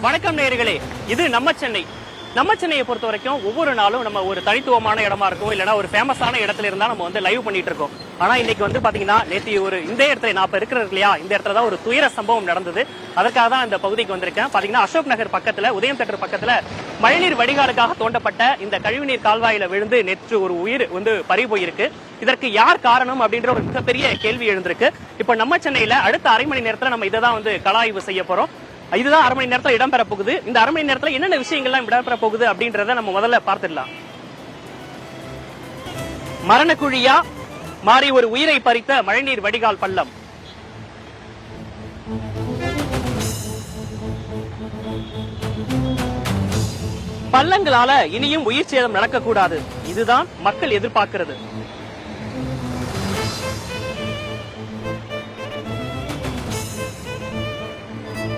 வணக்கம் நேயர்களே, இது நம்ம சென்னையை பொறுத்த வரைக்கும் ஒவ்வொரு நாளும் நம்ம ஒரு தனித்துவமான இடமா இருக்கும், இல்லனா ஒரு ஃபேமஸான இடத்துல இருந்தா நம்ம வந்து லைவ் பண்ணிட்டு இருக்கோம். ஆனா இன்னைக்கு வந்து பாத்தீங்கன்னா நேற்று இந்த இடத்துல நான் இப்ப இருக்கிறது இல்லையா, இந்த இடத்துல தான் ஒரு துயர சம்பவம் நடந்தது. அதற்காக தான் இந்த பகுதிக்கு வந்திருக்கேன். பாத்தீங்கன்னா அசோக் நகர் பக்கத்துல, உதயம் தேட்டர் பக்கத்துல மழைநீர் வடிகாலுக்காக தோண்டப்பட்ட இந்த கழிவுநீர் கால்வாயில விழுந்து நேற்று ஒரு உயிர் வந்து பறி போயிருக்கு. இதற்கு யார் காரணம் அப்படின்ற ஒரு மிகப்பெரிய கேள்வி எழுந்திருக்கு. இப்ப நம்ம சென்னையில அடுத்த அரை மணி நேரத்துல நம்ம இதை தான் வந்து களஆய்வு செய்ய போறோம். இதுதான் அரை மணி நேரத்தில் இடம்பெற போகுது. இந்த அரை மணி நேரத்தில் என்னென்ன விஷயங்கள்லாம் இடம்பெற போகுது அப்படின்றத நம்ம முதல்ல பார்த்துடலாம். மரணக்குழியா மாறி ஒரு உயிரை பறித்த மழைநீர் வடிகால் பள்ளம். பள்ளங்களால இனியும் உயிர் சேதம் நடக்கக்கூடாது, இதுதான் மக்கள் எதிர்பார்க்கிறது.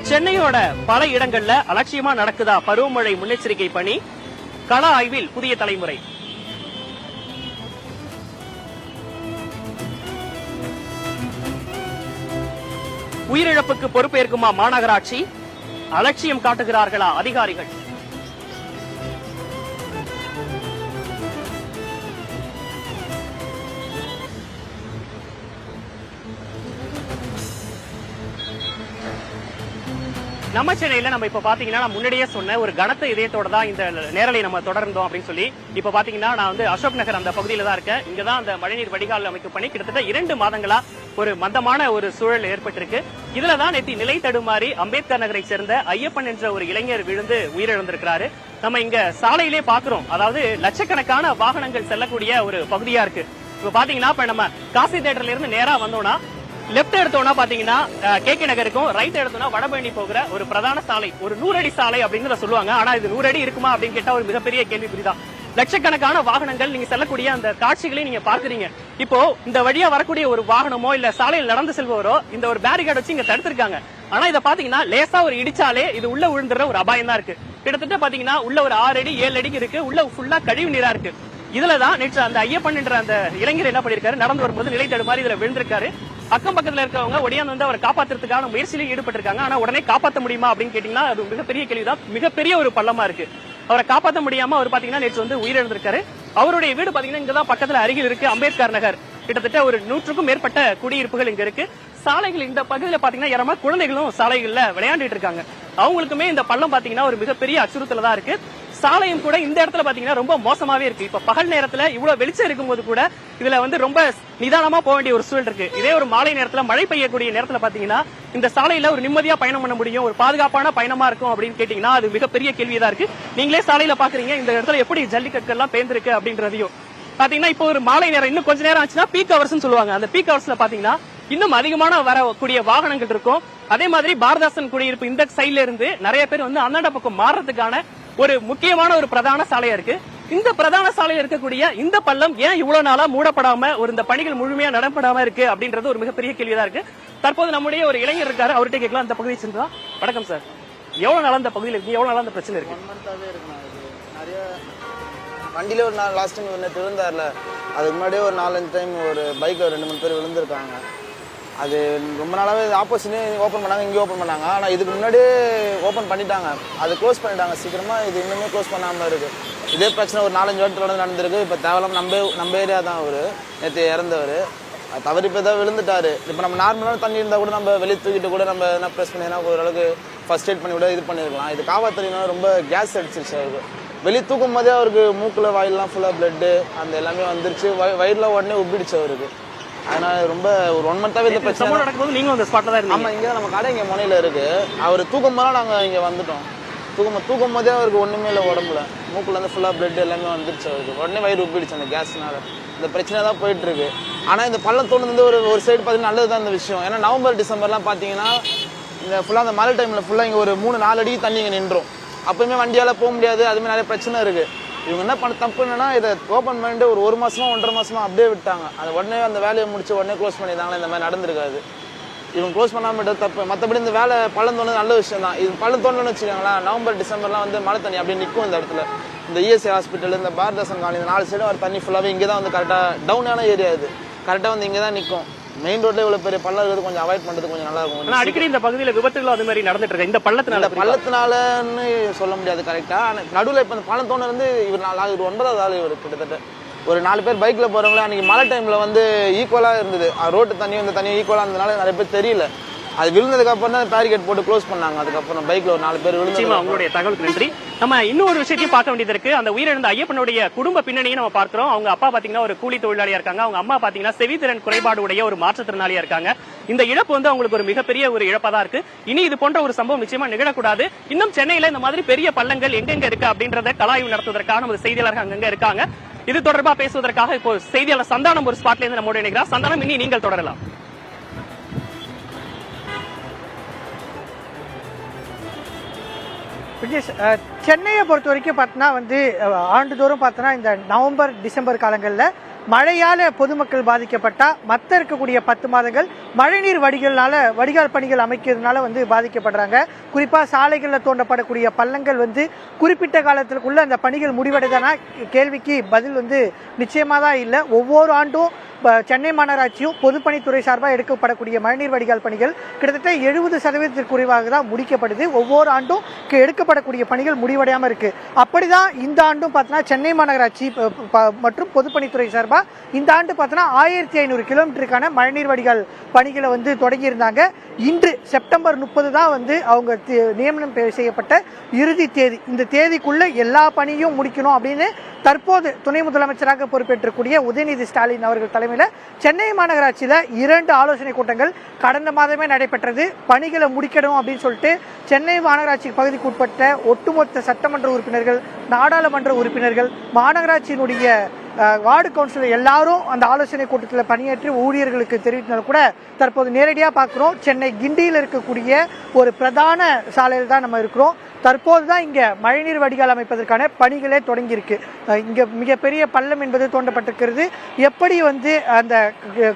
சென்னையோட பல இடங்கள்ல அலட்சியமா நடக்குதா பருவமழை முன்னெச்சரிக்கை பணி? கள ஆய்வில் புதிய தலைமுறை. உயிரிழப்புக்கு பொறுப்பேற்குமா மாநகராட்சி? அலட்சியம் காட்டுகிறார்களா அதிகாரிகள்? நம்ம சென்னையில நம்ம இப்ப பாத்தீங்கன்னா நான் முன்னாடியே சொன்ன ஒரு கனத்த இதயத்தோட தான் இந்த நேரலை நம்ம தொடர்ந்தோம் அப்படின்னு சொல்லி. இப்ப பாத்தீங்கன்னா நான் வந்து அசோக் நகர் அந்த பகுதியில தான் இருக்கேன். இங்கதான் அந்த மழைநீர் வடிகால் அமைக்கும் பணி கிட்டத்தட்ட 2 மாதங்களா ஒரு மந்தமான ஒரு சூழல் ஏற்பட்டிருக்கு. இதுலதான் நேற்று நிலை தடுமாறி அம்பேத்கர் நகரை சேர்ந்த ஐயப்பன் என்ற ஒரு இளைஞர் விழுந்து உயிரிழந்திருக்கிறாரு. நம்ம இங்க சாலையிலே பாக்குறோம், அதாவது லட்சக்கணக்கான வாகனங்கள் செல்லக்கூடிய ஒரு பகுதியா இருக்கு. இப்ப பாத்தீங்கன்னா இப்ப நம்ம காசி தியேட்டர்ல இருந்து நேரா வந்தோம்னா லெப்ட் எடுத்தோம்னா பாத்தீங்கன்னா கே நகருக்கும், ரைட் எடுத்தோம்னா வடபழனி போகிற ஒரு பிரதான சாலை, ஒரு 100 அடி சாலை அப்படின்னு சொல்லுவாங்க. ஆனா இது 100 அடி இருக்குமா அப்படின்னு கேட்டா ஒரு மிகப்பெரிய கேள்விக்குறிதான். லட்சக்கணக்கான வாகனங்கள் நீங்க செல்லக்கூடிய அந்த காட்சிகளை நீங்க பாக்குறீங்க. இப்போ இந்த வழியா வரக்கூடிய ஒரு வாகனமோ இல்ல சாலையில் நடந்து செல்பவரோ இந்த ஒரு பேரிகார்டு வச்சு இங்க தடுத்திருக்காங்க. ஆனா இதை பாத்தீங்கன்னா லேசா ஒரு இடிச்சாலே இது உள்ள விழுந்துற ஒரு அபாயம் தான் இருக்கு. கிட்டத்தட்ட பாத்தீங்கன்னா உள்ள ஒரு 6 அடி 7 அடிக்கு இருக்கு, உள்ள ஃபுல்லா கழிவு நீரா இருக்கு. இதுலதான் நேற்று அந்த ஐயப்பன் என்ற அந்த இளைஞர் என்ன பண்ணிருக்காரு, நடந்து வரும்போது நிலை தடுமாறி இதுல விழுந்திருக்காரு. அக்கம் பக்கத்துல இருக்கவங்க ஒடியாந்து வந்து அவரை காப்பாத்துறதுக்கான முயற்சியில ஈடுபட்டிருக்காங்க. ஆனா உடனே காப்பாற்ற முடியுமா அப்படின்னு கேட்டீங்கன்னா அது மிகப்பெரிய கேள்விதான். மிகப்பெரிய ஒரு பள்ளமா இருக்கு. அவரை காப்பாற்ற முடியாம அவர் பாத்தீங்கன்னா நேற்று வந்து உயிரிழந்திருக்காரு. அவருடைய வீடு பாத்தீங்கன்னா இங்கதான் பக்கத்துல அருகில் இருக்கு, அம்பேத்கர் நகர். கிட்டத்தட்ட ஒரு 100க்கும் மேற்பட்ட குடியிருப்புகள் இங்க இருக்கு. சாலைகள் இந்த பகுதியில பாத்தீங்கன்னா ஏறமா குழந்தைகளும் சாலைகள்ல விளையாண்டுட்டு இருக்காங்க. அவங்களுக்குமே இந்த பள்ளம் பாத்தீங்கன்னா ஒரு மிகப்பெரிய அச்சுறுத்தல் தான் இருக்கு. சாலையும் கூட இந்த இடத்துல பாத்தீங்கன்னா ரொம்ப மோசமாவே இருக்கு. இப்ப பகல் நேரத்துல இவ்வளவு வெளிச்சம் இருக்கும்போது கூட இதுல வந்து ரொம்ப நிதானமா போக வேண்டிய ஒரு சூழல் இருக்கு. இதே ஒரு மாலை நேரத்துல மழை பெய்யக்கூடிய நேரத்துல பாத்தீங்கன்னா இந்த சாலையில ஒரு நிம்மதியா பயணம் பண்ண முடியும், ஒரு பாதுகாப்பான பயணமா இருக்கும் அப்படின்னு கேட்டீங்கன்னா அது மிகப்பெரிய கேள்விதான் இருக்கு. நீங்களே சாலையில பாக்குறீங்க இந்த இடத்துல எப்படி ஜல்லிக்கற்கள் எல்லாம் பேர்ந்திருக்கு அப்படின்றதையும் பாத்தீங்கன்னா இப்போ ஒரு மாலை நேரம் இன்னும் கொஞ்ச நேரம் ஆச்சுன்னா பீக் ஹவர்ஸ் சொல்லுவாங்க. அந்த பீக் ஹவர்ஸ்ல பாத்தீங்கன்னா இன்னும் அதிகமான வரக்கூடிய வாகனங்கள் இருக்கும். அதே மாதிரி பாரதாசன் குடியிருப்பு இந்த சைட்ல இருந்து நிறைய பேர் வந்து அந்தாண்ட பக்கம் மாறதுக்கான ஒரு முக்கியமான ஒரு பிரதான சாலையா இருக்கு. இந்த பிரதான சாலையில் இருக்கக்கூடிய இந்த பள்ளம் ஏன் இவ்வளவு நாளா மூடப்படாம ஒரு இந்த பணிகள் முழுமையா நடப்படாம இருக்கு அப்படின்றது ஒரு மிகப்பெரிய கேள்விதான் இருக்கு. தற்போது நம்முடைய ஒரு இளைஞர் இருக்காரு, அவர்கிட்ட கேட்கலாம். அந்த பகுதியை சேர்ந்தா. வணக்கம் சார், எவ்வளவு நாளா இந்த பகுதியில் இருக்கு, எவ்வளவு நாளா இந்த பிரச்சனை இருக்கு? 1 மந்தாவே இருக்கு. நிறைய வண்டியில ஒரு லாஸ்ட் டைம் ஒன்று விழுந்தார்ல, அதுக்கு முன்னாடியே ஒரு 4-5 டைம் ஒரு பைக்ல 2-3 பேர் விழுந்திருக்காங்க. அது ரொம்ப நாளாவே ஆப்போசிட்னே ஓப்பன் பண்ணாங்க, இங்கே ஓப்பன் பண்ணாங்க. ஆனால் இதுக்கு முன்னாடியே ஓப்பன் பண்ணிட்டாங்க, அது க்ளோஸ் பண்ணிட்டாங்க சீக்கிரமா. இது இன்னுமே க்ளோஸ் பண்ணாமல் இருக்கு. இதே பிரச்சனை ஒரு 4-5 வாட்டி தொடர்ந்து நடந்திருக்கு. இப்போ தேவலாம் நம்ம ஏரியா தான் அவரு நேற்று இறந்தவர். தவறு இப்போ தான் விழுந்துட்டாரு. இப்போ நம்ம நார்மலான தண்ணி இருந்தால் கூட நம்ம வெளியே தூக்கிட்டு கூட நம்ம என்ன ப்ரெஸ் பண்ணினா ஓரளவுக்கு ஃபர்ஸ்ட் எய்ட் பண்ணி கூட இது பண்ணிருக்கலாம். இது காவாத்தறினா ரொம்ப கேஸ் அடிச்சிருச்சு அவருக்கு. வெளியே தூக்கும் போதே அவருக்கு மூக்கில் வாயிலாம் ஃபுல்லாக பிளட்டு அந்த எல்லாமே வந்துருச்சு. வயிறுலாம் உடனே உப்பிடுச்சு அவருக்கு. அதனால ரொம்ப ஒரு 1 மந்தாவே இந்த பிரச்சனை நடக்கும்போது நீங்களும் அந்த ஸ்பாட்ல தான் இருக்கீங்க? ஆமா, இங்கே நம்ம கடை இங்கே முனையில இருக்கு. அவர் தூக்கும் போதெல்லாம் நாங்கள் இங்கே வந்துட்டோம். தூக்கும் போதே அவருக்கு ஒண்ணுமே இல்லை, உடம்புல மூக்குல இருந்து ஃபுல்லா பிளட் எல்லாமே வந்துருச்சு அவருக்கு. உடனே வயிறு உப்பிடுச்சு அந்த கேஸ்னால. இந்த பிரச்சனை தான் போயிட்டு இருக்கு. ஆனா இந்த பள்ளம் தோணுது ஒரு சைடு பார்த்தீங்கன்னா நல்லதுதான் இந்த விஷயம். ஏன்னா நவம்பர் டிசம்பர்லாம் பார்த்தீங்கன்னா இந்த ஃபுல்லா அந்த மழை டைம்ல ஃபுல்லா இங்க ஒரு 3-4 அடி தண்ணி இங்கே நின்றும். அப்பவுமே வண்டியால போக முடியாது, அதுமாதிரி நிறைய பிரச்சனை இருக்கு. இவங்க என்ன பண்ண தப்பு என்னன்னா இதை ஓப்பன் பண்ணிட்டு ஒரு 1 மாசமா 1.5 மாசமா அப்படியே விட்டாங்க. அது உடனே அந்த வேலையை முடிச்சு உடனே க்ளோஸ் பண்ணியிருந்தாங்களே, இந்த மாதிரி நடந்திருக்காது. இவங்க க்ளோஸ் பண்ணாம விட்டது தப்பு. மற்றபடி இந்த வேலை பள்ளம் தோணுது நல்ல விஷயம் தான். இது பள்ளம் தோணுன்னு வச்சுக்கோங்களேன், நவம்பர் டிசம்பர்லாம் வந்து மழை தண்ணி அப்படியே நிற்கும் இந்த இடத்துல. இந்த இஎஸ்ஐ ஹாஸ்பிட்டல், இந்த பாரதாசன் காலனி, இந்த 4 சைடும் ஒரு தண்ணி ஃபுல்லாகவே இங்கே தான் வந்து கரெக்டாக டவுனான ஏரியா. இது கரெக்டாக வந்து இங்கே தான் நிற்கும். மெயின் ரோட்ல இவ்வளவு பெரிய பள்ளம் இருக்கிறது கொஞ்சம் அவாய்ட் பண்றது கொஞ்சம் நல்லா இருக்கும். ஆனா அடிக்கடி இந்த பகுதியில விபத்துகள் அது மாதிரி நடந்துட்டு இருக்கு இந்த பள்ளத்தினாலன்னு சொல்ல முடியாது கரெக்டா. நடுவில் இப்போ இந்த பள்ளம் தோணு வந்து இவர் 9வது ஆள் இவர் கிட்டத்தட்ட ஒரு 4 பேர் பைக்ல போறவங்களே அன்னைக்கு மழை டைம்ல வந்து ஈக்குவலா இருந்தது. ரோட்டு தண்ணியும் இந்த தண்ணியும் ஈக்குவலா இருந்ததுனால நிறைய பேர் தெரியல. அது விழுந்ததுக்கு அப்புறம் தான் பேரிகேட் போட்டு க்ளோஸ் பண்ணாங்க. அதுக்கப்புறம் பைக்ல ஒரு 4 பேர் விழுந்து. உங்களுடைய தகவலுக்கு நன்றி. நம்ம இன்னொரு விஷயத்தையும் பார்க்க வேண்டியது இருக்கு. அந்த உயிரிழந்த ஐயப்பனுடைய குடும்ப பின்னணியை நம்ம பார்க்கிறோம். அவங்க அப்பா பாத்தீங்கன்னா ஒரு கூலி தொழிலாளியா இருக்காங்க. அவங்க அம்மா பாத்தீங்கன்னா செவித்திறன் குறைபாடு உடைய ஒரு மாற்றுத்திறனாளியா இருக்காங்க. இந்த இழப்பு வந்து அவங்களுக்கு ஒரு மிகப்பெரிய ஒரு இழப்பா தான் இருக்கு. இனி இது போன்ற ஒரு சம்பவம் நிச்சயமா நிகழக்கூடாது. இன்னும் சென்னையில இந்த மாதிரி பெரிய பள்ளங்கள் எங்கெங்க இருக்கு அப்படின்றத கலாய்வு நடத்துவதற்காக நமது செய்தியாளர்கள் அங்கங்க இருக்காங்க. இது தொடர்பா பேசுவதற்காக இப்போ செய்தியாளர் சந்தானம் ஒரு ஸ்பாட்ல இருந்து நம்மோட இணைக்கிறார். சந்தானம், இனி நீங்கள் தொடரலாம். சென்னையை பொறுத்த வரைக்கும் பார்த்தோன்னா வந்து ஆண்டுதோறும் பார்த்தோன்னா இந்த நவம்பர் டிசம்பர் காலங்களில் மழையால் பொதுமக்கள் பாதிக்கப்பட்டா மற்ற இருக்கக்கூடிய 10 மாதங்கள் மழைநீர் வடிகால் பணிகள் அமைக்கிறதுனால வந்து பாதிக்கப்படுறாங்க. குறிப்பாக சாலைகளில் தோண்டப்படக்கூடிய பள்ளங்கள் வந்து குறிப்பிட்ட காலத்திற்குள்ள அந்த பணிகள் முடிவடைதானா கேள்விக்கு பதில் வந்து நிச்சயமாக தான் இல்லை. ஒவ்வொரு ஆண்டும் சென்னை மாநகராட்சியும் பொதுப்பணித்துறை சார்பாக எடுக்கப்படக்கூடிய மழைநீர் வடிகால் பணிகள் கிட்டத்தட்ட 70% குறைவாக தான் முடிக்கப்படுது. ஒவ்வொரு ஆண்டும் எடுக்கப்படக்கூடிய பணிகள் முடிவடையாமல் இருக்கு. அப்படிதான் இந்த ஆண்டும் பார்த்தோன்னா சென்னை மாநகராட்சி மற்றும் பொதுப்பணித்துறை சார்பாக இந்த ஆண்டு பார்த்தோன்னா 1500 கிலோமீட்டருக்கான மழைநீர் வடிகால் பணிகளை வந்து தொடங்கியிருந்தாங்க. இன்று செப்டம்பர் 30 தான் வந்து அவங்க நியமனம் செய்யப்பட்ட இறுதி தேதி. இந்த தேதிக்குள்ள எல்லா பணியும் முடிக்கணும் அப்படின்னு தற்போது துணை முதலமைச்சராக பொறுப்பேற்றக்கூடிய உதயநிதி ஸ்டாலின் அவர்கள் தலைமையில் சென்னை மாநகராட்சியில் 2 ஆலோசனை கூட்டங்கள் கடந்த மாதமே நடைபெற்றது. பணிகளை முடிக்கணும் அப்படின்னு சொல்லிட்டு சென்னை மாநகராட்சி பகுதிக்கு உட்பட்ட ஒட்டுமொத்த சட்டமன்ற உறுப்பினர்கள், நாடாளுமன்ற உறுப்பினர்கள், மாநகராட்சியினுடைய வார்டு கவுன்சிலர் எல்லாரும் அந்த ஆலோசனை கூட்டத்தில் பணியாற்றி ஊழியர்களுக்கு தெரிவித்தாலும் கூட தற்போது நேரடியாக பார்க்குறோம். சென்னை கிண்டியில் இருக்கக்கூடிய ஒரு பிரதான சாலையில் தான் நம்ம இருக்கிறோம். தற்போது தான் இங்கே மழைநீர் வடிகால் அமைப்பதற்கான பணிகளே தொடங்கியிருக்கு. இங்கே மிகப்பெரிய பள்ளம் என்பது தோண்டப்பட்டிருக்கிறது. எப்படி வந்து அந்த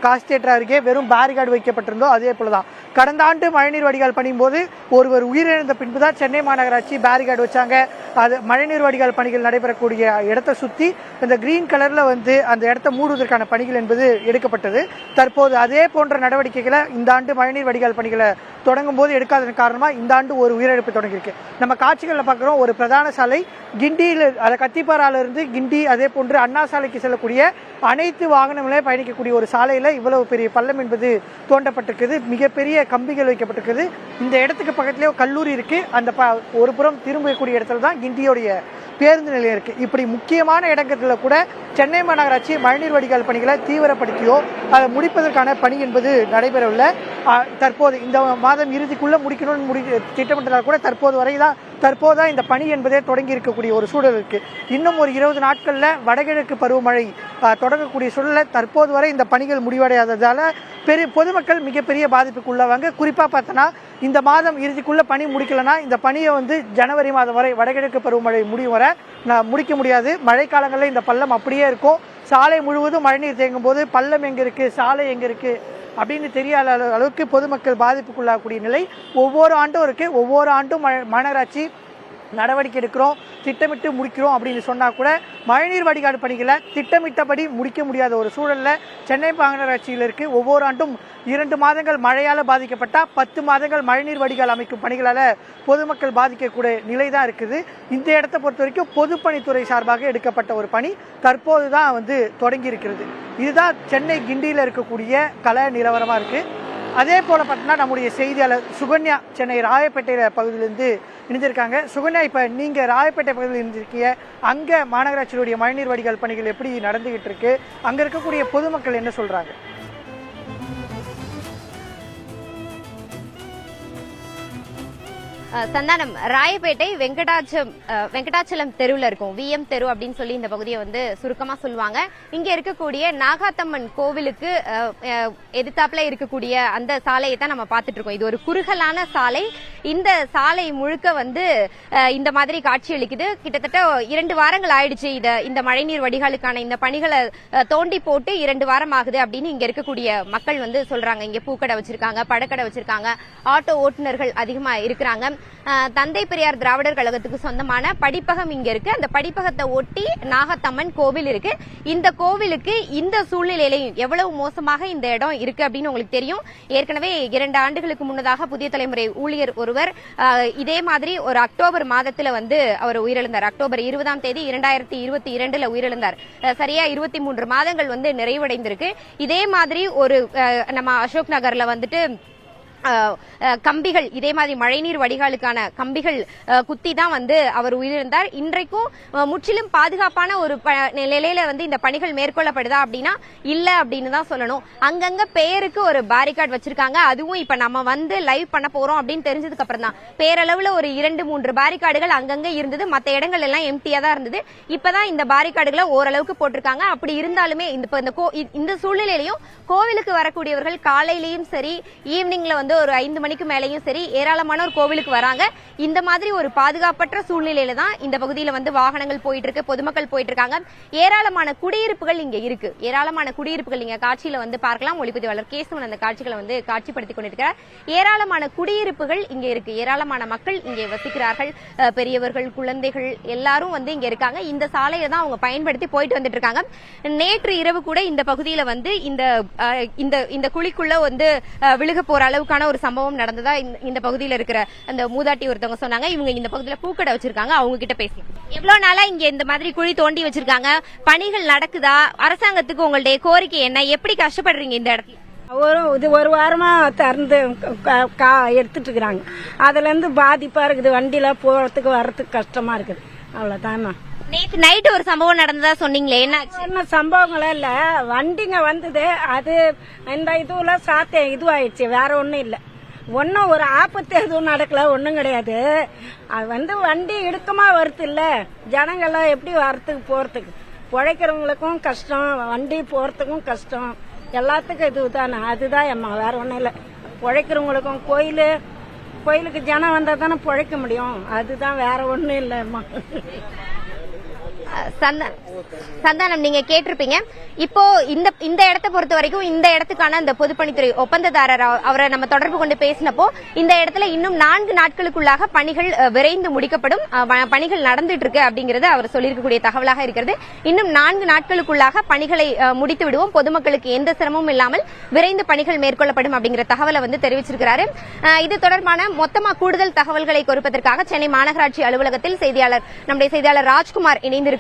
காசி தியேட்டர் அருகே வெறும் பேரிகார்டு வைக்கப்பட்டிருந்தோ அதே போல தான் கடந்த ஆண்டு மழைநீர் வடிகால் பணியும் போது ஒருவர் உயிரிழந்த பின்பு தான் சென்னை மாநகராட்சி பேரிகார்டு வச்சாங்க. அது மழைநீர் வடிகால் பணிகள் நடைபெறக்கூடிய இடத்தை சுற்றி இந்த கிரீன் கலர்ல வந்து அந்த இடத்தை மூடுவதற்கான பணிகள் என்பது எடுக்கப்பட்டது. தற்போது அதே போன்ற நடவடிக்கைகளை இந்த ஆண்டு மழைநீர் வடிகால் பணிகளை தொடங்கும் போது எடுக்காததன் காரணமாக இந்த ஆண்டு ஒரு உயிரிழப்பு தொடங்கியிருக்கு. நம்ம காட்சிகளில் பார்க்குறோம். ஒரு பிரதான சாலை கிண்டியில் கத்திப்பாராலிருந்து கிண்டி, அதே போன்று அண்ணா சாலைக்கு செல்லக்கூடிய அனைத்து வாகனங்களே பயணிக்கக்கூடிய ஒரு சாலையில் இவ்வளவு பெரிய பள்ளம் என்பது தோண்டப்பட்டிருக்குது. மிகப்பெரிய கம்பிகள் வைக்கப்பட்டிருக்குது. இந்த இடத்துக்கு பக்கத்திலே கல்லூரி இருக்கு. அந்த ஒரு புறம் திரும்பக்கூடிய இடத்துல தான் கிண்டியோடைய பேருந்து நிலையம் இருக்கு. இப்படி முக்கியமான இடங்கள்ல கூட சென்னை மாநகராட்சி மழைநீர் வடிகால் பணிகளை தீவிரப்படுத்தியோ அதை முடிப்பதற்கான பணி என்பது நடைபெறவில்லை. தற்போது இந்த மாதம் இறுதிக்குள்ள முடிக்கணும்னு திட்டமிட்டதால் கூட தற்போதுதான் இந்த பணி என்பதே தொடங்கி இருக்கக்கூடிய ஒரு சூழல் இருக்கு. இன்னும் ஒரு 20 நாட்கள்ல வடகிழக்கு பருவமழை தொடங்கக்கூடிய சூழல தற்போது வரை இந்த பணிகள் முடிவடையாததால பொதுமக்கள் மிகப்பெரிய பாதிப்புக்கு உள்ளவாங்க. குறிப்பா பார்த்தோன்னா இந்த மாதம் இறுதிக்குள்ள பணி முடிக்கலன்னா இந்த பணியை வந்து ஜனவரி மாதம் வரை வடகிழக்கு பருவமழை முடியும் வரை முடிக்க முடியாது. மழைக்காலங்களில் இந்த பள்ளம் அப்படியே இருக்கும். சாலை முழுவதும் மழைநீர் தேங்கும் போது பள்ளம் எங்க இருக்கு, சாலை எங்க இருக்கு அப்படின்னு தெரியாத அளவுக்கு பொதுமக்கள் பாதிப்புக்குள்ளாகக்கூடிய நிலை ஒவ்வொரு ஆண்டும் இருக்கு. ஒவ்வொரு ஆண்டும் மாநகராட்சி நடவடிக்கை எடுக்கிறோம், திட்டமிட்டு முடிக்கிறோம் அப்படின்னு சொன்னா கூட மழைநீர் வடிகால் பணிகளை திட்டமிட்டபடி முடிக்க முடியாத ஒரு சூழல்ல சென்னை மாநகராட்சியில் இருக்கு. ஒவ்வொரு ஆண்டும் 2 மாதங்கள் மழையால பாதிக்கப்பட்டா 10 மாதங்கள் மழைநீர் வடிகால் அமைக்கும் பணிகளால பொதுமக்கள் பாதிக்கக்கூடிய நிலை தான் இருக்குது. இந்த இடத்தை பொறுத்த வரைக்கும் பொதுப்பணித்துறை சார்பாக எடுக்கப்பட்ட ஒரு பணி தற்போதுதான் வந்து தொடங்கி இருக்கிறது. இதுதான் சென்னை கிண்டியில் இருக்கக்கூடிய கள நிலவரமா இருக்கு. அதே போல பார்த்தீங்கன்னா நம்முடைய செய்தியாளர் சுகன்யா சென்னை ராயப்பேட்டை பகுதியிலிருந்து இணைஞ்சிருக்காங்க. சுகன்யா, இப்ப நீங்க ராயப்பேட்டை பகுதியில் இருந்திருக்கீங்க. அங்க மாநகராட்சியுடைய மழைநீர் வடிகால் பணிகள் எப்படி நடந்துகிட்டு இருக்கு? அங்க இருக்கக்கூடிய பொதுமக்கள் என்ன சொல்றாங்க? சந்தானம், ராயப்பேட்டை வெங்கடாச்சலம் தெருவில் இருக்கும், விஎம் தெரு அப்படின்னு சொல்லி இந்த பகுதியை வந்து சுருக்கமா சொல்லுவாங்க. இங்க இருக்கக்கூடிய நாகாத்தம்மன் கோவிலுக்கு எதிர்த்தாப்புல இருக்கக்கூடிய அந்த சாலையை தான் நம்ம பார்த்துட்டு இருக்கோம். இது ஒரு குறுகலான சாலை. இந்த சாலை முழுக்க வந்து இந்த மாதிரி காட்சி அளிக்குது. கிட்டத்தட்ட 2 வாரங்கள் ஆயிடுச்சு இந்த மழைநீர் வடிகாலுக்கான இந்த பணிகளை தோண்டி போட்டு 2 வாரம் ஆகுது அப்படின்னு இங்க இருக்கக்கூடிய மக்கள் வந்து சொல்றாங்க. இங்க பூக்கடை வச்சிருக்காங்க, பழக்கடை வச்சிருக்காங்க, ஆட்டோ ஓட்டுநர்கள் அதிகமா இருக்கிறாங்க. தந்தை பெரியார் திராவிடர் கழகத்துக்கு சொந்தமான படிப்பகம் இங்க இருக்கு. அந்த படிப்பகத்தை ஒட்டி நாகாத்தம்மன் கோவில் இருக்கு. இந்த கோவிலுக்கு இந்த சூழ்நிலையிலையும் எவ்வளவு மோசமாக இந்த இடம் இருக்கு அப்படின்னு உங்களுக்கு தெரியும். ஏற்கனவே 2 ஆண்டுகளுக்கு முன்னதாக புதிய தலைமுறை ஊழியர் ஒருவர் இதே மாதிரி ஒரு அக்டோபர் மாதத்துல வந்து அவர் உயிரிழந்தார். அக்டோபர் 20ஆம் தேதி 2022 உயிரிழந்தார். சரியா 23 மாதங்கள் வந்து நிறைவடைந்திருக்கு. இதே மாதிரி ஒரு நம்ம அசோக் நகர்ல வந்துட்டு கம்பிகள், இதே மாதிரி மழைநீர் வடிகாலுக்கான கம்பிகள் குத்தி தான் வந்து அவர் உயிரிழந்தார். இன்றைக்கும் முற்றிலும் பாதுகாப்பான ஒரு நிலையில வந்து இந்த பணிகள் மேற்கொள்ளப்படுதா அப்படின்னா இல்ல அப்படின்னு தான் சொல்லணும். அங்கங்க பேருக்கு ஒரு பேரிகார்டு வச்சிருக்காங்க. அதுவும் இப்ப நம்ம வந்து லைவ் பண்ண போறோம் அப்படின்னு தெரிஞ்சதுக்கு அப்புறம் தான் பேரளவுல ஒரு 2-3 பேரிகார்டுகள் அங்கங்க இருந்தது. மற்ற இடங்கள் எல்லாம் எம்டியா தான் இருந்தது. இப்பதான் இந்த பேரிகார்டுகளை ஓரளவுக்கு போட்டிருக்காங்க. அப்படி இருந்தாலுமே இந்த சூழ்நிலையிலையும் கோவிலுக்கு வரக்கூடியவர்கள் காலையிலயும் சரி ஈவினிங்ல வந்து ஒரு 5 மணிக்கு மேலேயும் சரி ஏராளமானோர் கோவிலுக்கு வராங்க. இந்த மாதிரி ஒரு பாதுகாப்பற்ற சூழ்நிலையில தான் இந்த பகுதியில வந்து வாகனங்கள் போயிட்டு இருக்கு, பொதுமக்கள் போயிட்டு இருக்காங்க. ஏராளமான குடியிருப்புகள் இங்க இருக்கு. ஏராளமான குடியிருப்புகள் நீங்க காட்சியில வந்து பார்க்கலாம். ஒளிப்பதிவாளர் கேசவன் அந்த காட்சிகளை வந்து காட்சிப்படுத்திக் கொண்டிருக்கிறார். ஏராளமான குடியிருப்புகள் இங்க இருக்கு. ஏராளமான மக்கள் இங்கே வசிக்கிறார்கள். பெரியவர்கள், குழந்தைகள் எல்லாரும் வந்து இங்க இருக்காங்க. இந்த சாலையை தான் அவங்க பயன்படுத்தி போயிட்டு வந்துட்டு இருக்காங்க. நேற்று இரவு கூட இந்த பகுதியில வந்து இந்த குழிக்குள்ள வந்து விழுக போற அளவுக்கான ஒரு சம்பவம் நடந்ததா இந்த பகுதியில இருக்கிற அந்த மூதாட்டி ஒருத்தவங்க சொன்னாங்க. இவங்க இந்த பகுதியில பூக்கடை வச்சிருக்காங்க. அவங்க கிட்ட பேசி எவ்வளவு நாளா இங்க இந்த மாதிரி குழி தோண்டி வச்சிருக்காங்க, பணிகள் நடக்குதா, அரசாங்கத்துக்கு உங்களுடைய கோரிக்கை என்ன, எப்படி கஷ்டப்படுறீங்க இந்த இடத்துல? ஒரு வாரமா திறந்து எடுத்துட்டு இருக்கிறாங்க. அதுல இருந்து பாதிப்பா இருக்குது. வண்டியில போறதுக்கு வர்றதுக்கு கஷ்டமா இருக்குது. அவ்வளவுதான். நேற்று நைட்டு ஒரு சம்பவம் நடந்ததா சொன்னீங்களே, என்ன சம்பவங்களே இல்ல, வண்டிங்க வந்தது. அது இந்த இதுல இதுவாயிடுச்சு. வேற ஒண்ணும் இல்ல. ஒன்னும் ஒரு ஆபத்து எதுவும் நடக்கல, ஒன்னும் கிடையாது. அது வந்து வண்டி இடுக்கமா வருது இல்ல, ஜனங்கள்லாம் எப்படி வரத்துக்கு போறதுக்கு, பிழைக்கிறவங்களுக்கும் கஷ்டம், வண்டி போறதுக்கும் கஷ்டம், எல்லாத்துக்கும் இதுதானே. அதுதான் அம்மா, வேற ஒன்னும் இல்ல. பிழைக்கிறவங்களுக்கும் கோயிலுக்கு ஜனம் வந்தா தானே பிழைக்க முடியும். அதுதான், வேற ஒன்னும் இல்ல அம்மா. சந்தானம், நீங்க கேட்டிருப்பீங்க. இப்போ இந்த இடத்தை பொறுத்த வரைக்கும் இந்த இடத்துக்கான அந்த பொதுப்பணித்துறை ஒப்பந்ததாரர் அவரை நம்ம தொடர்பு கொண்டு பேசினப்போ இந்த இடத்துல இன்னும் 4 நாட்களுக்குள்ளாக பணிகள் விரைந்து முடிக்கப்படும், பணிகள் நடந்துட்டு இருக்கு அப்படிங்கறது அவர் சொல்லியிருக்கக்கூடிய தகவலாக இருக்கிறது. இன்னும் 4 நாட்களுக்குள்ளாக பணிகளை முடித்து விடுவோம், பொதுமக்களுக்கு எந்த சிரமமும் இல்லாமல் விரைந்து பணிகள் மேற்கொள்ளப்படும் அப்படிங்கிற தகவலை வந்து தெரிவிச்சிருக்கிறாரு. இது தொடர்பான மொத்தமா கூடுதல் தகவல்களை கொடுப்பதற்காக சென்னை மாநகராட்சி அலுவலகத்தில் நம்முடைய செய்தியாளர் ராஜ்குமார் இணைந்திருக்கிறார்.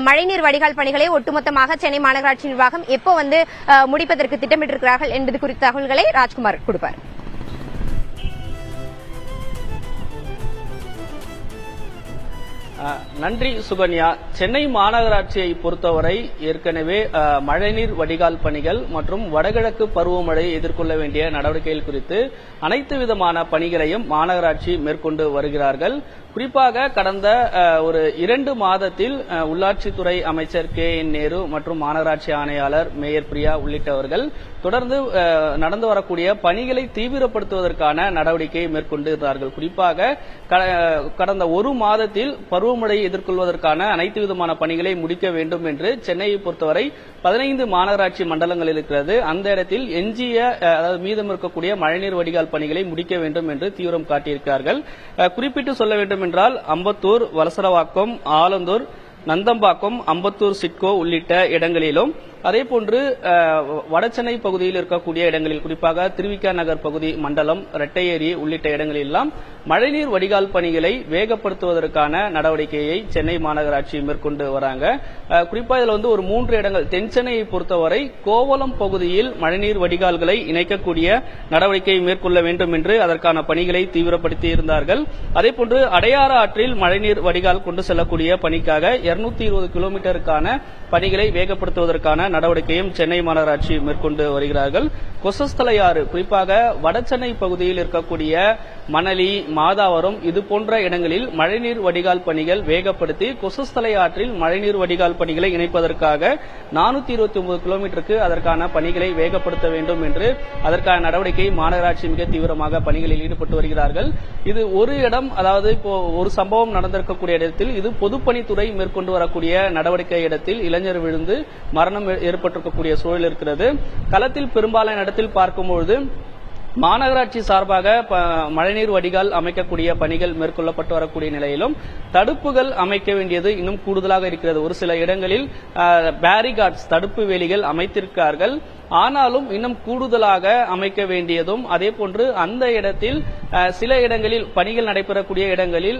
மழைநீர் வடிகால் பணிகளை ஒட்டுமொத்தமாக சென்னை மாநகராட்சி நிர்வாகம் எப்போ வந்து முடிப்பதற்கு திட்டமிட்டிருக்கிறார்கள் என்பது குறித்த தகவல்களை ராஜ்குமார் கொடுப்பார். நன்றி சுகன்யா. சென்னை மாநகராட்சியை பொறுத்தவரை ஏற்கனவே மழைநீர் வடிகால் பணிகள் மற்றும் வடகிழக்கு பருவமழையை எதிர்கொள்ள வேண்டிய நடவடிக்கைகள் குறித்து அனைத்து விதமான பணிகளையும் மாநகராட்சி மேற்கொண்டு வருகிறார்கள். குறிப்பாக கடந்த ஒரு 2 மாதத்தில் உள்ளாட்சித்துறை அமைச்சர் KN நேரு மற்றும் மாநகராட்சி ஆணையாளர் மேயர் பிரியா உள்ளிட்டவர்கள் தொடர்ந்து நடந்து வரக்கூடிய பணிகளை தீவிரப்படுத்துவதற்கான நடவடிக்கையை மேற்கொண்டிருந்தார்கள். குறிப்பாக கடந்த 1 மாதத்தில் பருவமழையை எதிர்கொள்வதற்கான அனைத்து விதமான பணிகளை முடிக்க வேண்டும் என்று சென்னையை பொறுத்தவரை 15 மாநகராட்சி மண்டலங்கள் இருக்கிறது. அந்த இடத்தில் எஞ்சிய அதாவது மீதம் இருக்கக்கூடிய மழைநீர் வடிகால் பணிகளை முடிக்க வேண்டும் என்று தீவிரம் காட்டியிருக்கிறார்கள். குறிப்பிட்டு சொல்ல வேண்டும் என்றால் அம்பத்தூர், வலசரவாக்கம், ஆலந்தூர், நந்தம்பாக்கம், அம்பத்தூர் சிட்கோ உள்ளிட்ட இடங்களிலும் அதேபோன்று வடசென்னை பகுதியில் இருக்கக்கூடிய இடங்களில் குறிப்பாக திருவிக நகர் பகுதி மண்டலம், ரெட்டையேரி உள்ளிட்ட இடங்களெல்லாம் மழைநீர் வடிகால் பணிகளை வேகப்படுத்துவதற்கான நடவடிக்கையை சென்னை மாநகராட்சி மேற்கொண்டு வராங்க. குறிப்பாக இதுல வந்து ஒரு 3 இடங்கள் தென் சென்னையை பொறுத்தவரை கோவளம் பகுதியில் மழைநீர் வடிகால்களை இணைக்கக்கூடிய நடவடிக்கையை மேற்கொள்ள வேண்டும் என்று அதற்கான பணிகளை தீவிரப்படுத்தி இருந்தார்கள். அதேபோன்று அடையாறு ஆற்றில் மழைநீர் வடிகால் கொண்டு செல்லக்கூடிய பணிக்காக 220 கிலோமீட்டருக்கான பணிகளை வேகப்படுத்துவதற்கான நடவடிக்கையும் சென்னை மாநகராட்சி மேற்கொண்டு வருகிறார்கள். கொசஸ்தலையாறு குறிப்பாக வடசென்னை பகுதியில் இருக்கக்கூடிய மணலி, மாதாவரம் இது போன்ற இடங்களில் மழைநீர் வடிகால் பணிகள் வேகப்படுத்தி கொசஸ்தலை ஆற்றில் மழைநீர் வடிகால் பணிகளை இணைப்பதற்காக 429 கிலோமீட்டருக்கு அதற்கான பணிகளை வேகப்படுத்த வேண்டும் என்று அதற்கான நடவடிக்கை மாநகராட்சி மிக தீவிரமாக பணிகளில் ஈடுபட்டு வருகிறார்கள். இது ஒரு இடம், அதாவது இப்போ ஒரு சம்பவம் நடந்திருக்கக்கூடிய இடத்தில் இது பொதுப்பணித்துறை மேற்கொண்டு வரக்கூடிய நடவடிக்கை இடத்தில் இளைஞர் விழுந்து மரணம் ஏற்பட்டிருக்கக்கூடிய சூழல் இருக்கிறது. களத்தில் பெரும்பாலான இடத்தில் பார்க்கும்பொழுது மாநகராட்சி சார்பாக மழைநீர் வடிகால் அமைக்கக்கூடிய பணிகள் மேற்கொள்ளப்பட்டு வரக்கூடிய நிலையிலும் தடுப்புகள் அமைக்க வேண்டியது இன்னும் கூடுதலாக இருக்கிறது. ஒரு சில இடங்களில் பேரிகார்ட்ஸ் தடுப்பு வேலிகள் அமைத்திருக்கிறார்கள். ஆனாலும் இன்னும் கூடுதலாக அமைக்க வேண்டியதும், அதே போன்று அந்த இடத்தில் சில இடங்களில் பணிகள் நடைபெறக்கூடிய இடங்களில்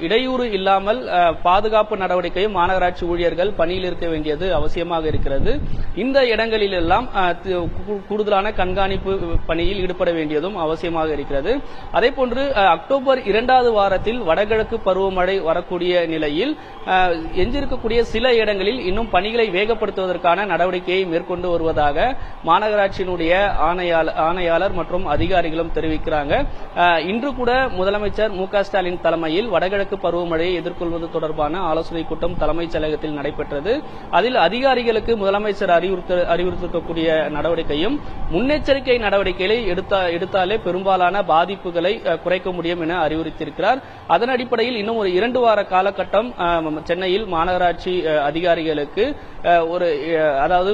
இடையூறு இல்லாமல் பாதுகாப்பு நடவடிக்கையும் மாநகராட்சி ஊழியர்கள் பணியில் இருக்க வேண்டியது அவசியமாக இருக்கிறது. இந்த இடங்களில் எல்லாம் கூடுதலான கண்காணிப்பு பணியில் ஈடுபட வேண்டியதும் அவசியமாக இருக்கிறது. அதே போன்று அக்டோபர் 2வது வாரத்தில் வடகிழக்கு பருவமழை வரக்கூடிய நிலையில் எஞ்சிருக்கக்கூடிய சில இடங்களில் இன்னும் பணிகளை வேகப்படுத்துவதற்கான நடவடிக்கையை மேற்கொண்டு வருவதாக மாநகராட்சியினுடைய ஆணையாளர் மற்றும் அதிகாரிகளும் தெரிவிக்கிறாங்க. இன்று கூட முதலமைச்சர் மு க ஸ்டாலின் தலைமையில் வடகிழக்கு பருவமழையை எதிர்கொள்வது தொடர்பான ஆலோசனைக் கூட்டம் தலைமைச் செயலகத்தில் நடைபெற்றது. அதில் அதிகாரிகளுக்கு முதலமைச்சர் அறிவுறுத்தக்கூடிய நடவடிக்கையும் முன்னெச்சரிக்கை நடவடிக்கைகளை எடுத்தாலே பெரும்பாலான பாதிப்புகளை குறைக்க முடியும் என அறிவுறுத்தியிருக்கிறார். அதன் அடிப்படையில் இன்னும் ஒரு 2 வார காலகட்டம் சென்னையில் மாநகராட்சி அதிகாரிகளுக்கு அதாவது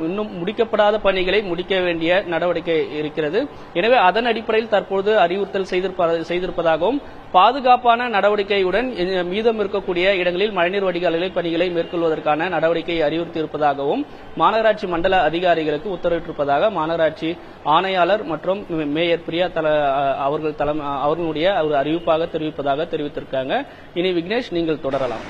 இன்னும் முடிக்கப்படாத பணிகளை முடிக்க வேண்டிய நடவடிக்கை இருக்கிறது. எனவே அதன் அடிப்படையில் தற்போது அறிவுறுத்தல் செய்திருப்பதாகவும் பாதுகாப்பான நடவடிக்கையுடன் மீதம் இருக்கக்கூடிய இடங்களில் மழைநீர் வடிகால் பணிகளை மேற்கொள்வதற்கான நடவடிக்கையை அறிவுறுத்தியிருப்பதாகவும் மாநகராட்சி மண்டல அதிகாரிகளுக்கு உத்தரவிட்டிருப்பதாக மாநகராட்சி ஆணையாளர் மற்றும் மேயர் பிரியா அவர்களுடைய ஒரு அறிவிப்பாக தெரிவிப்பதாக தெரிவித்திருக்காங்க. இனி விக்னேஷ், நீங்கள் தொடரலாம்.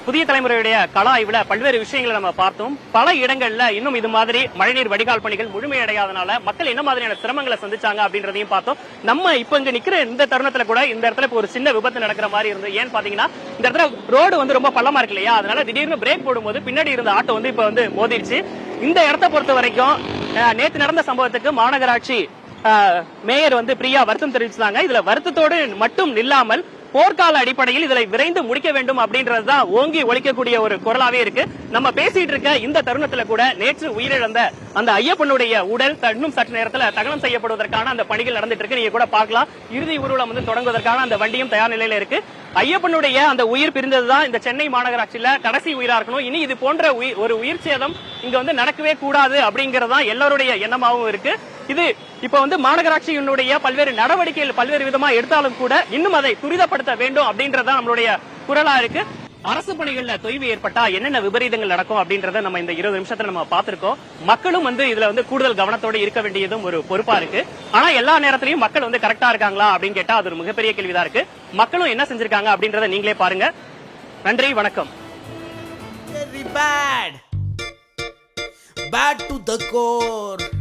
புதிய தலைமுறையுடைய கள ஆய்வுல பல்வேறு விஷயங்களை நம்ம பார்த்தோம். பல இடங்கள்ல இன்னும் இது மாதிரி மழைநீர் வடிகால் பணிகள் முழுமையடையாதனால மக்கள் என்ன மாதிரியான சிரமங்களை சந்திச்சாங்க அப்படின்றதையும் பார்த்தோம். நம்ம இப்ப இங்க நிக்கிற இந்த தருணத்துல கூட இந்த இடத்துல ஒரு சின்ன விபத்து நடக்கிற மாதிரி இருந்தது. ஏன்னு பாத்தீங்கன்னா இந்த இடத்துல ரோடு ரொம்ப பள்ளமா இருக்கு இல்லையா, அதனால திடீர்னு பிரேக் போடும்போது பின்னாடி இருந்த ஆட்டோ இப்ப மோதிருச்சு. இந்த இடத்தை பொறுத்த வரைக்கும் நேற்று நடந்த சம்பவத்துக்கு மாநகராட்சி மேயர் பிரியா வருத்தம் தெரிவிச்சாங்க. இதுல வருத்தத்தோடு மட்டும் நில்லாமல் போர்க்கால அடிப்படையில் இதை விரைந்து முடிக்க வேண்டும் அப்படின்றதுதான் ஓங்கி ஒலிக்கக்கூடிய ஒரு குரலாவே இருக்கு. நம்ம பேசிட்டு இருக்க இந்த தருணத்துல கூட நேற்று உயிரிழந்த அந்த ஐயப்பனுடைய உடல் இன்னும் சற்று நேரத்துல தகனம் செய்யப்படுவதற்கான அந்த பணிகள் நடந்துட்டு இருக்கு. நீங்க கூட பார்க்கலாம், இறுதி ஊர்வலம் தொடங்குவதற்கான அந்த வண்டியும் தயார் நிலையில இருக்கு. ஐயப்பனுடைய அந்த உயிர் பிரிந்ததுதான் இந்த சென்னை மாநகராட்சியில கடைசி உயிரா இருக்கணும். இனி இது போன்ற ஒரு உயிர் சேதம் இங்க நடக்கவே கூடாது அப்படிங்கறதான் எல்லாருடைய எண்ணமாவும் இருக்கு. இது இப்ப மாநகராட்சியினுடைய பல்வேறு நடவடிக்கைகள் பல்வேறு விதமா எடுத்தாலும் கூட இன்னும் அதை துரிதப்படுத்த வேண்டும் அப்படின்றதான் நம்மளுடைய குரலா இருக்கு. அரசு பணிகள்ல தொய்வு ஏற்பட்டா என்னென்ன விபரீதங்கள் நடக்கும் அப்படின்றத நம்ம இந்த 20 நிமிஷத்துல நம்ம பார்த்திருக்கோம். மக்களும் இதுல கூடுதல் கவனத்தோடு இருக்க வேண்டியதும் ஒரு பொறுப்பா இருக்கு. ஆனா எல்லா நேரத்திலையும் மக்கள் கரெக்டா இருக்காங்களா அப்படின்னு கேட்டா அது ஒரு மிகப்பெரிய கேள்விதான் இருக்கு. மக்களும் என்ன செஞ்சிருக்காங்க அப்படின்றத நீங்களே பாருங்க. நன்றி, வணக்கம். Bad to the core.